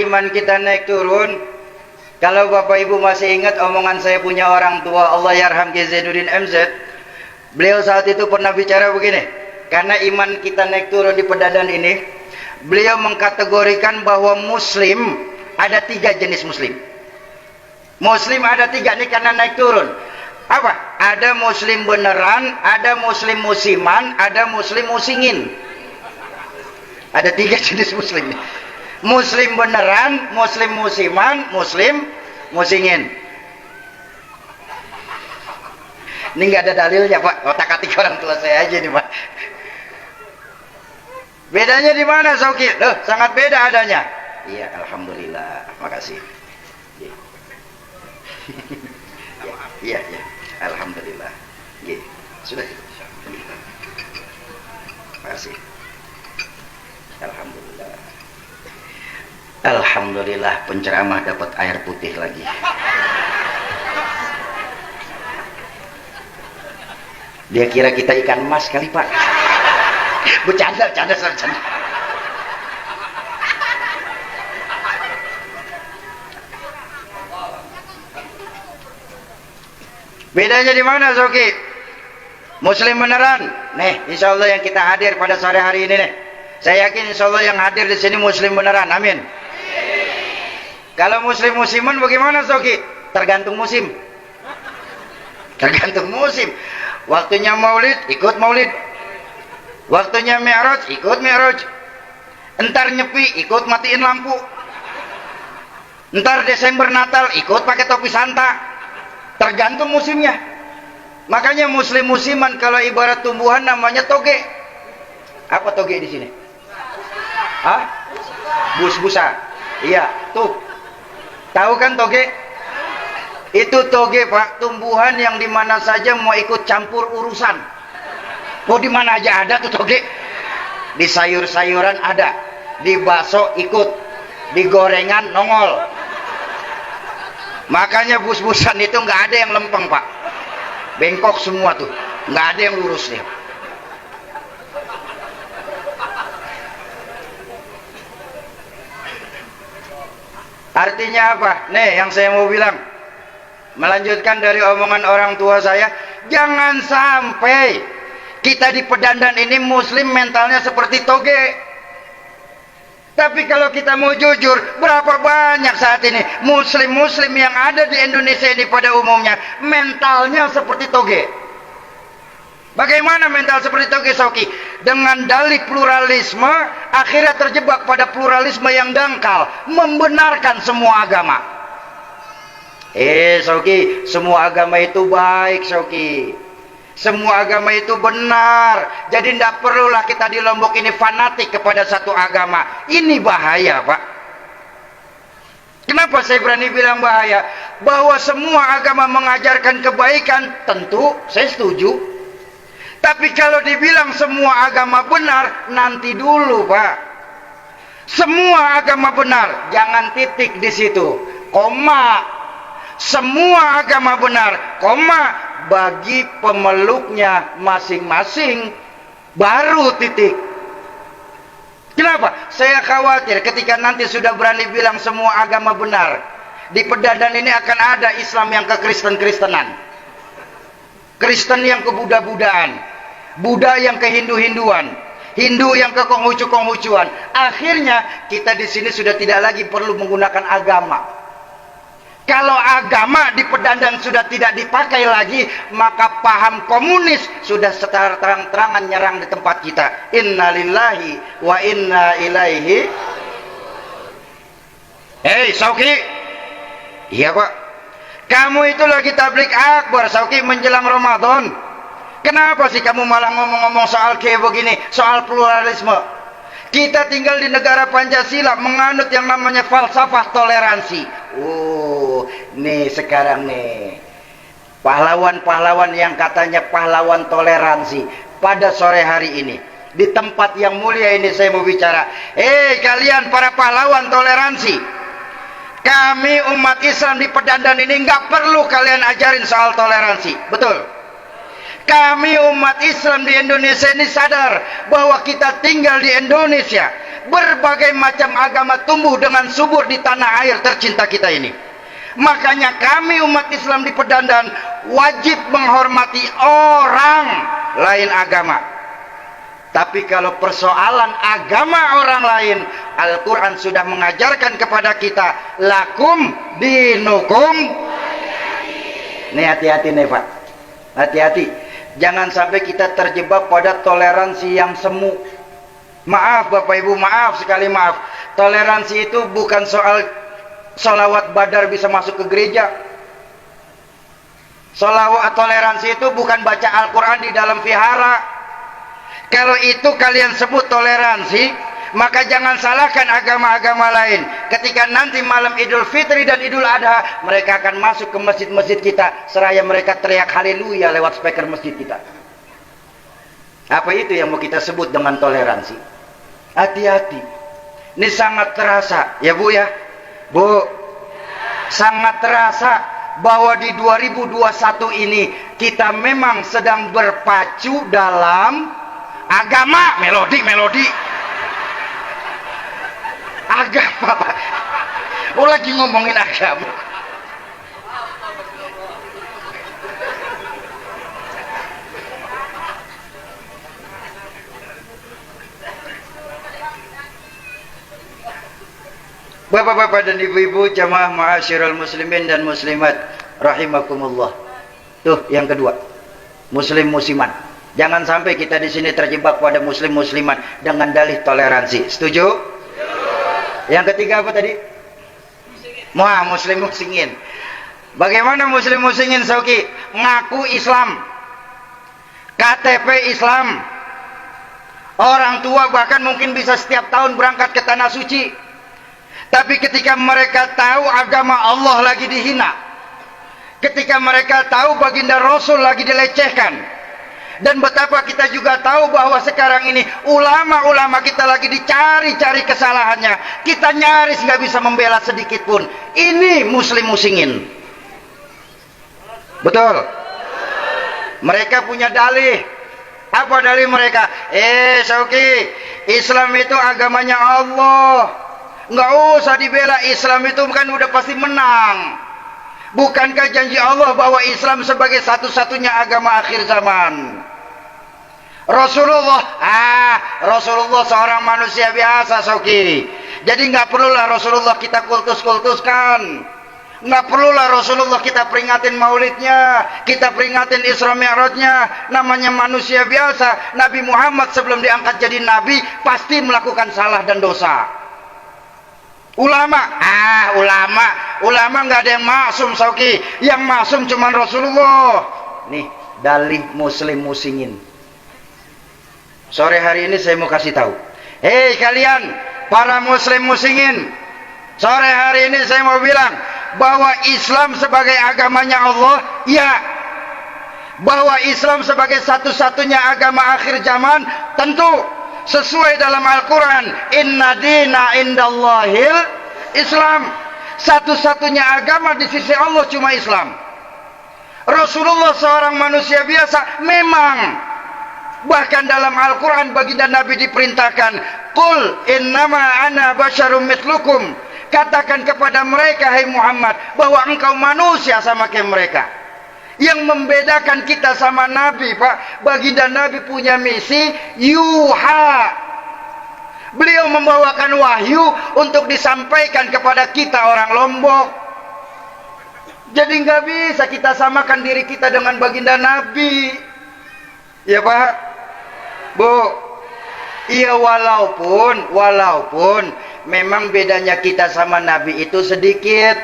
iman kita naik turun. Kalau Bapak Ibu masih ingat omongan saya punya orang tua, Allah yarham Zainuddin MZ, beliau saat itu pernah bicara begini, karena iman kita naik turun di pedandan ini, beliau mengkategorikan bahwa muslim ada 3 jenis muslim. Muslim ada 3 nih karena naik turun. Apa? Ada muslim beneran, ada muslim musiman, ada muslim musingin. Ada 3 jenis muslim. Muslim beneran, muslim musiman, muslim musingin. Ini nggak ada dalilnya Pak, otak-atik orang tua saya aja nih Pak. Bedanya di mana Sauki? Loh, sangat beda adanya. Iya, alhamdulillah, makasih. Iya, iya, alhamdulillah. Iya, sudah. Makasih. Alhamdulillah. Alhamdulillah, penceramah dapat air putih lagi. Dia kira kita ikan emas kali Pak. Bercanda. Bedanya di mana Zoki? Muslim beneran. Nih, insya Allah yang kita hadir pada sore hari ini nih. Saya yakin insya Allah yang hadir di sini muslim beneran. Amin. Kalau muslim musiman bagaimana Zoki? Tergantung musim. Tergantung musim. Waktunya maulid, ikut maulid. Waktunya mi'raj, ikut mi'raj. Entar nyepi, ikut matiin lampu. Entar Desember Natal, ikut pakai topi Santa. Tergantung musimnya. Makanya muslim musiman kalau ibarat tumbuhan namanya toge. Apa toge di sini? Hah? Bus-busa. Iya, tuh. Tahu kan toge? Itu toge Pak, tumbuhan yang dimana saja mau ikut campur urusan. Oh, di mana aja ada tuh toge. Di sayur-sayuran ada, di bakso ikut, di gorengan nongol. Makanya bus-busan itu nggak ada yang lempeng Pak, bengkok semua tuh, nggak ada yang lurus nih. Artinya apa? Nih yang saya mau bilang, melanjutkan dari omongan orang tua saya, jangan sampai kita di pedandan ini muslim mentalnya seperti toge. Tapi kalau kita mau jujur, berapa banyak saat ini muslim-muslim yang ada di Indonesia ini pada umumnya mentalnya seperti toge. Bagaimana mental seperti toge Sauki? Dengan dalih pluralisme, akhirnya terjebak pada pluralisme yang dangkal, membenarkan semua agama. Sauki, semua agama itu baik Sauki. Semua agama itu benar. Jadi tidak perlulah kita di Lombok ini fanatik kepada satu agama. Ini bahaya Pak. Kenapa saya berani bilang bahaya? Bahwa semua agama mengajarkan kebaikan, tentu saya setuju. Tapi kalau dibilang semua agama benar, nanti dulu Pak. Semua agama benar, jangan titik di situ, koma. Semua agama benar, koma, bagi pemeluknya masing-masing, baru titik. Kenapa? Saya khawatir ketika nanti sudah berani bilang semua agama benar, di pedandan ini akan ada Islam yang ke Kristen-Kristenan, Kristen yang ke Buddha-Budaan, Buddha yang ke Hindu-Hinduan, Hindu yang ke Konghucu-Konghucuan. Akhirnya kita di sini sudah tidak lagi perlu menggunakan agama. Kalau agama di pedandan sudah tidak dipakai lagi, maka paham komunis sudah secara terang-terangan nyerang di tempat kita. Innalillahi wa inna ilaihi. Sauki. Iya Pak. Kamu itu lagi tablik akbar Sauki menjelang Ramadan. Kenapa sih kamu malah ngomong-ngomong soal kayak begini, soal pluralisme? Kita tinggal di negara Pancasila, menganut yang namanya falsafah toleransi. Nih sekarang nih, pahlawan-pahlawan yang katanya pahlawan toleransi, pada sore hari ini, di tempat yang mulia ini saya mau bicara. Kalian para pahlawan toleransi, kami umat Islam di pedandan ini nggak perlu kalian ajarin soal toleransi, betul? Kami umat Islam di Indonesia ini sadar bahwa kita tinggal di Indonesia. Berbagai macam agama tumbuh dengan subur di tanah air tercinta kita ini. Makanya kami umat Islam di Pedandan wajib menghormati orang lain agama. Tapi kalau persoalan agama orang lain, Al-Quran sudah mengajarkan kepada kita, lakum dinukum. Nih hati-hati nih Pak, hati-hati. Jangan sampai kita terjebak pada toleransi yang semu. Maaf Bapak Ibu, maaf sekali maaf. Toleransi itu bukan soal sholawat badar bisa masuk ke gereja. Toleransi itu bukan baca Al-Quran di dalam vihara. Kalau itu kalian sebut toleransi, maka jangan salahkan agama-agama lain. Ketika nanti malam Idul Fitri dan Idul Adha, mereka akan masuk ke masjid-masjid kita, seraya mereka teriak haleluya lewat speaker masjid kita. Apa itu yang mau kita sebut dengan toleransi? Hati-hati. Ini sangat terasa, ya Bu ya. Bu, sangat terasa bahwa di 2021 ini kita memang sedang berpacu dalam agama, melodi. Agama, Pak. Oh, lagi ngomongin agama. Bapak-bapak dan ibu-ibu jamaah ma'asyiral muslimin dan muslimat rahimakumullah. Tuh yang kedua, muslim musiman. Jangan sampai kita di sini terjebak pada muslim musliman dengan dalih toleransi. Setuju? Yang ketiga apa tadi? Muslim musingin. Bagaimana muslim musingin Sauki? Ngaku Islam, KTP Islam. Orang tua bahkan mungkin bisa setiap tahun berangkat ke tanah suci. Tapi ketika mereka tahu agama Allah lagi dihina, ketika mereka tahu baginda Rasul lagi dilecehkan, dan betapa kita juga tahu bahwa sekarang ini ulama-ulama kita lagi dicari-cari kesalahannya, kita nyaris nggak bisa membela sedikit pun. Ini muslim musingin. Betul. Mereka punya dalih. Apa dalih mereka? Sauki, Islam itu agamanya Allah. Nggak usah dibela, Islam itu kan udah pasti menang. Bukankah janji Allah bahwa Islam sebagai satu-satunya agama akhir zaman? Rasulullah seorang manusia biasa Sauki. Jadi nggak perlulah Rasulullah kita kultus-kultuskan. Nggak perlulah Rasulullah kita peringatin maulidnya, kita peringatin Isra Mi'rajnya. Namanya manusia biasa. Nabi Muhammad sebelum diangkat jadi nabi pasti melakukan salah dan dosa. Ulama nggak ada yang maksum Sauki. Yang maksum cuma Rasulullah. Nih dalih muslim musingin. Sore hari ini saya mau kasih tahu. Hei kalian para muslim musingin, sore hari ini saya mau bilang bahwa Islam sebagai agamanya Allah, ya. Bahwa Islam sebagai satu-satunya agama akhir zaman, tentu sesuai dalam Al-Quran. Inna dina indallahil Islam. Satu-satunya agama di sisi Allah cuma Islam. Rasulullah seorang manusia biasa memang. Bahkan dalam Al-Quran baginda Nabi diperintahkan, Qul innama ana basyarum mitlukum. Katakan kepada mereka, hai Muhammad, bahwa engkau manusia sama kayak mereka. Yang membedakan kita sama Nabi, Pak, baginda Nabi punya misi yuha. Beliau membawakan wahyu untuk disampaikan kepada kita orang Lombok. Jadi nggak bisa kita samakan diri kita dengan baginda Nabi. Ya Pak, Bu. Iya, walaupun memang bedanya kita sama Nabi itu sedikit.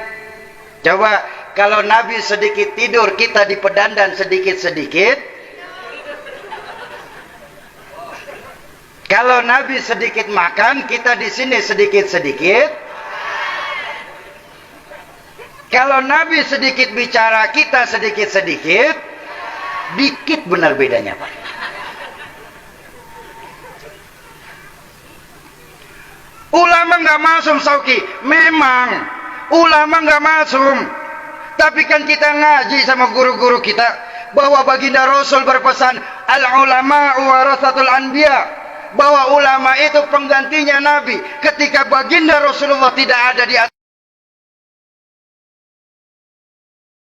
Coba kalau Nabi sedikit tidur, kita di Pedandan sedikit-sedikit. Kalau Nabi sedikit makan, kita di sini sedikit-sedikit. Kalau Nabi sedikit bicara, kita sedikit-sedikit. Dikit benar bedanya, Pak. Ulama nggak masum, Sauki. Memang ulama nggak masum. Tapi kan kita ngaji sama guru-guru kita. bahwa baginda Rasul berpesan, al-ulama warasatul anbiya, bahwa ulama itu penggantinya nabi. Ketika baginda Rasulullah tidak ada di